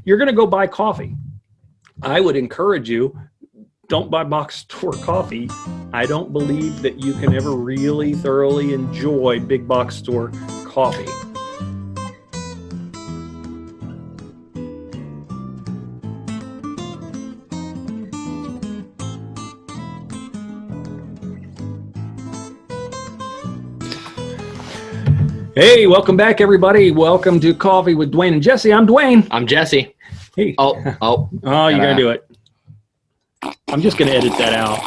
You're going to go buy coffee. I would encourage you, don't buy box store coffee. I don't believe that you can ever really thoroughly enjoy big box store coffee. Hey, welcome back, everybody. Welcome to Coffee with Dwayne and Jesse. I'm Dwayne. I'm Jesse. Hey. Oh, you're going to do it. I'm just going to edit that out.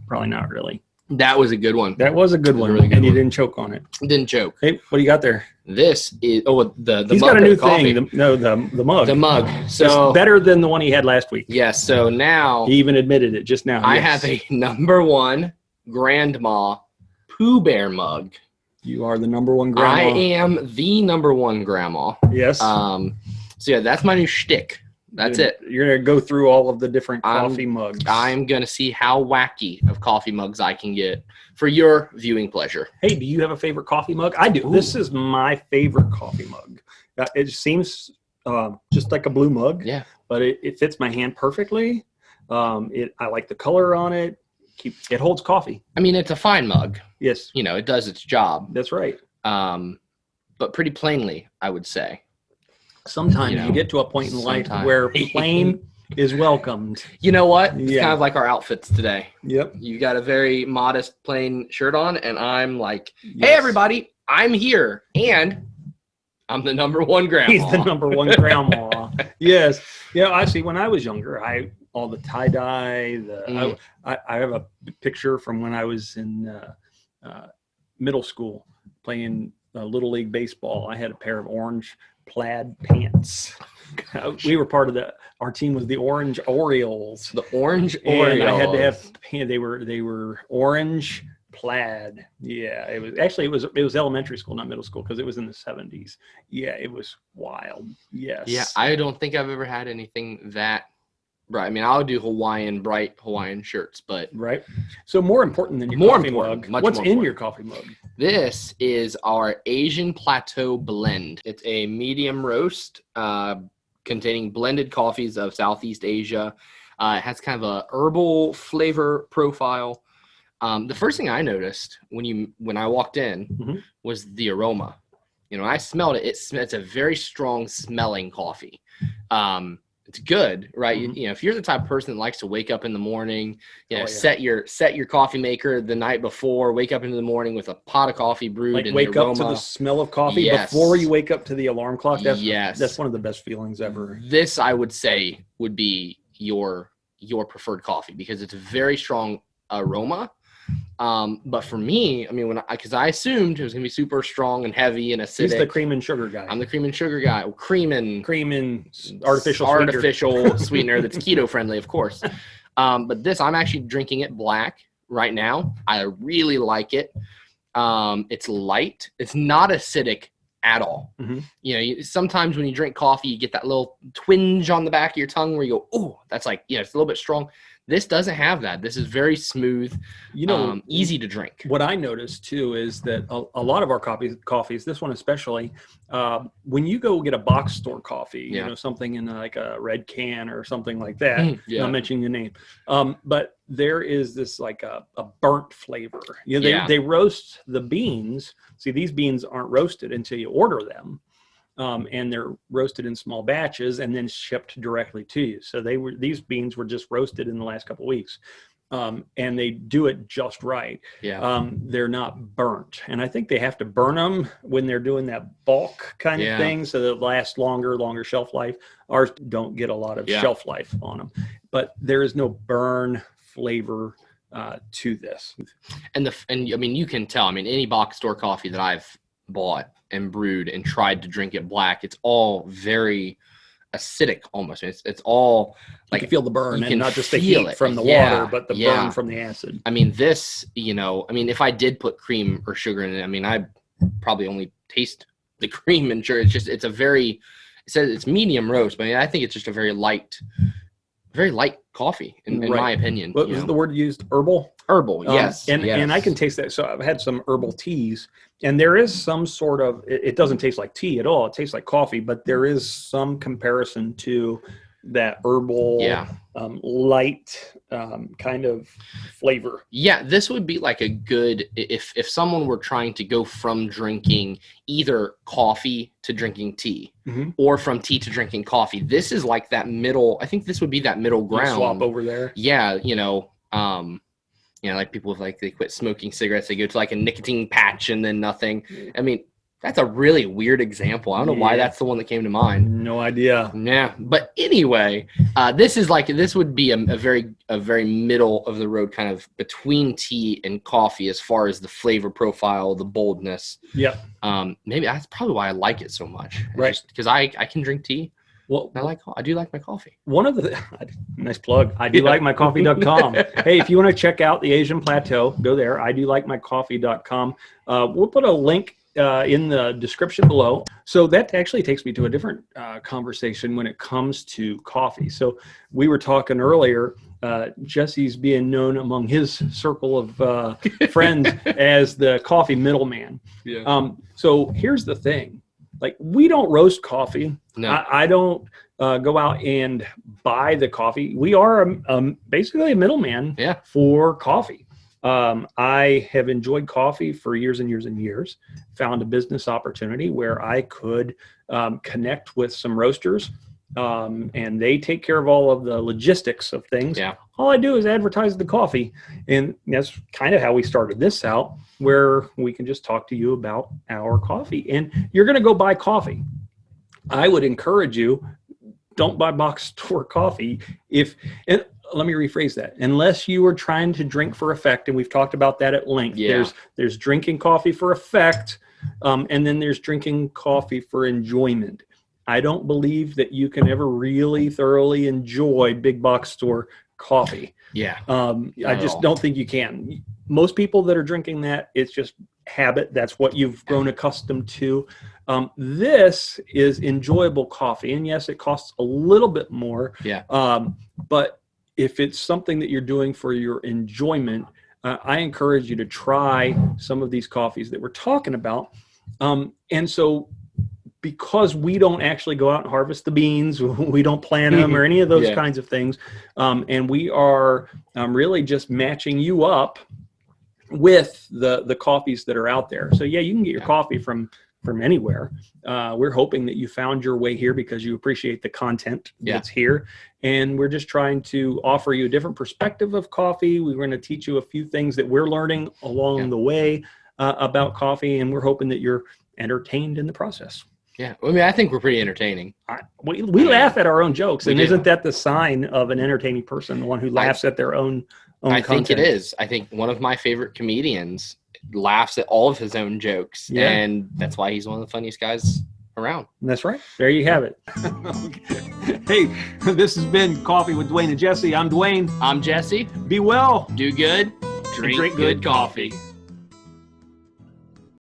Probably not really. That was a good one. That was a good one. Really good and you one. didn't choke on it. Didn't choke. Hey, what do you got there? This is the He's mug got a new of coffee. thing. The mug. The mug. So it's better than the one he had last week. Yes. So now He even admitted it just now. I Yes. have a #1 Grandma Pooh Bear mug. You are the #1 grandma. I am the #1 grandma. Yes. So yeah, that's my new shtick. That's it. You're going to go through all of the different coffee mugs. I'm going to see how wacky of coffee mugs I can get for your viewing pleasure. Hey, do you have a favorite coffee mug? I do. Ooh. This is my favorite coffee mug. It seems just like a blue mug. Yeah. But it fits my hand perfectly. I like the color on it. It holds coffee. I mean, it's a fine mug. Yes. You know, it does its job. That's right. But pretty plainly, I would say. Sometimes you get to a point in life where plain is welcomed. You know what? It's kind of like our outfits today. Yep. You got a very modest plain shirt on, and I'm like, hey, everybody, I'm here. And I'm the #1 grandma. He's the #1 grandma. Yes. Yeah, I see. When I was younger, all the tie-dye. I have a picture from when I was in middle school playing Little League baseball. I had a pair of orange plaid pants. We were part of our team was the Orange Orioles. The Orange Orioles. And I had to have, they were orange plaid. Yeah, it was elementary school, not middle school, because it was in the 70s. Yeah, it was wild. Yes. Yeah, I don't think I've ever had anything that bright. I mean, I'll do bright Hawaiian shirts, but right. So more important than your coffee mug. What's in your coffee mug? This is our Asian Plateau blend. It's a medium roast containing blended coffees of Southeast Asia. It has kind of a herbal flavor profile. The first thing I noticed when I walked in was the aroma. You know, I smelled it. It's a very strong smelling coffee. It's good, right? You know, if you're the type of person that likes to wake up in the morning, set your coffee maker the night before, wake up into the morning with a pot of coffee brewed, and wake up to the smell of coffee before you wake up to the alarm clock. That's one of the best feelings ever. This, I would say, would be your preferred coffee because it's a very strong aroma. But for me, I mean, because I assumed it was going to be super strong and heavy and acidic. He's the cream and sugar guy. I'm the cream and sugar guy. Cream and artificial sweetener that's keto friendly, of course. But this, I'm actually drinking it black right now. I really like it. It's light. It's not acidic at all. You know, sometimes when you drink coffee, you get that little twinge on the back of your tongue where you go, oh, that's like, it's a little bit strong. This doesn't have that. This is very smooth, easy to drink. What I noticed too is that a lot of our coffees, this one especially, when you go get a box store coffee, you know, something in like a red can or something like that, not mentioning the name, but there is this like a burnt flavor. You know, they roast the beans. See, these beans aren't roasted until you order them. And they're roasted in small batches and then shipped directly to you. So these beans were just roasted in the last couple of weeks. And they do it just right. They're not burnt. And I think they have to burn them when they're doing that bulk kind of thing so that it lasts longer shelf life. Ours don't get a lot of shelf life on them. But there is no burn flavor to this. And I mean, you can tell. I mean, any box store coffee that I've bought and brewed and tried to drink it black, it's all very acidic almost. It's all like you can feel the burn and not just the heat from the water, but the burn from the acid. I mean, this, if I did put cream or sugar in it, I mean, I probably only taste the cream and sugar. It says it's medium roast, but I think it's just a very light very light coffee, in my opinion. What was the word used? Herbal? Herbal, yes. And I can taste that. So I've had some herbal teas, and there is some sort of, it doesn't taste like tea at all. It tastes like coffee, but there is some comparison to that herbal, light kind of flavor. Yeah, this would be like a good, if someone were trying to go from drinking either coffee to drinking tea, or from tea to drinking coffee. This is like that middle, I think this would be that middle ground. You swap over there. Yeah, like people with like, they quit smoking cigarettes, they go to like a nicotine patch and then nothing. I mean, that's a really weird example. I don't know why that's the one that came to mind. No idea. Yeah, but anyway, this would be a very middle of the road, kind of between tea and coffee as far as the flavor profile, the boldness. Yeah. Maybe that's probably why I like it so much. Right. Because I can drink tea. Well, I do like my coffee. One of the nice plug. I do like my coffee.com. Hey, if you want to check out the Asian Plateau, go there. I do like my coffee.com. We'll put a link in the description below. So that actually takes me to a different conversation when it comes to coffee. So we were talking earlier, Jesse's being known among his circle of friends as the coffee middleman. Yeah. So here's the thing. Like, we don't roast coffee. No. I don't go out and buy the coffee. We are basically a middleman for coffee. I have enjoyed coffee for years and years and years. Found a business opportunity where I could connect with some roasters, and they take care of all of the logistics of things. Yeah. All I do is advertise the coffee, and that's kind of how we started this out, where we can just talk to you about our coffee. And you're going to go buy coffee. I would encourage you, don't buy box store coffee. And let me rephrase that. Unless you are trying to drink for effect, and we've talked about that at length. Yeah. There's drinking coffee for effect, and then there's drinking coffee for enjoyment. I don't believe that you can ever really thoroughly enjoy big box store coffee. Yeah. I just don't think you can. Most people that are drinking that, it's just habit. That's what you've grown accustomed to. This is enjoyable coffee. And yes, it costs a little bit more. Yeah. But if it's something that you're doing for your enjoyment, I encourage you to try some of these coffees that we're talking about. And so, because we don't actually go out and harvest the beans, we don't plant them or any of those kinds of things, and we are really just matching you up with the coffees that are out there. So yeah, you can get your coffee from anywhere. We're hoping that you found your way here because you appreciate the content that's here, and we're just trying to offer you a different perspective of coffee. We're going to teach you a few things that we're learning along the way about coffee, and we're hoping that you're entertained in the process. Yeah, I mean, I think we're pretty entertaining. We laugh at our own jokes, and isn't that the sign of an entertaining person, the one who laughs at their own I content? think it is. I think one of my favorite comedians laughs at all of his own jokes, and that's why he's one of the funniest guys around. That's right. There you have it. Hey, this has been Coffee with Dwayne and Jesse. I'm Dwayne. I'm Jesse. Be well. Do good. Drink good coffee.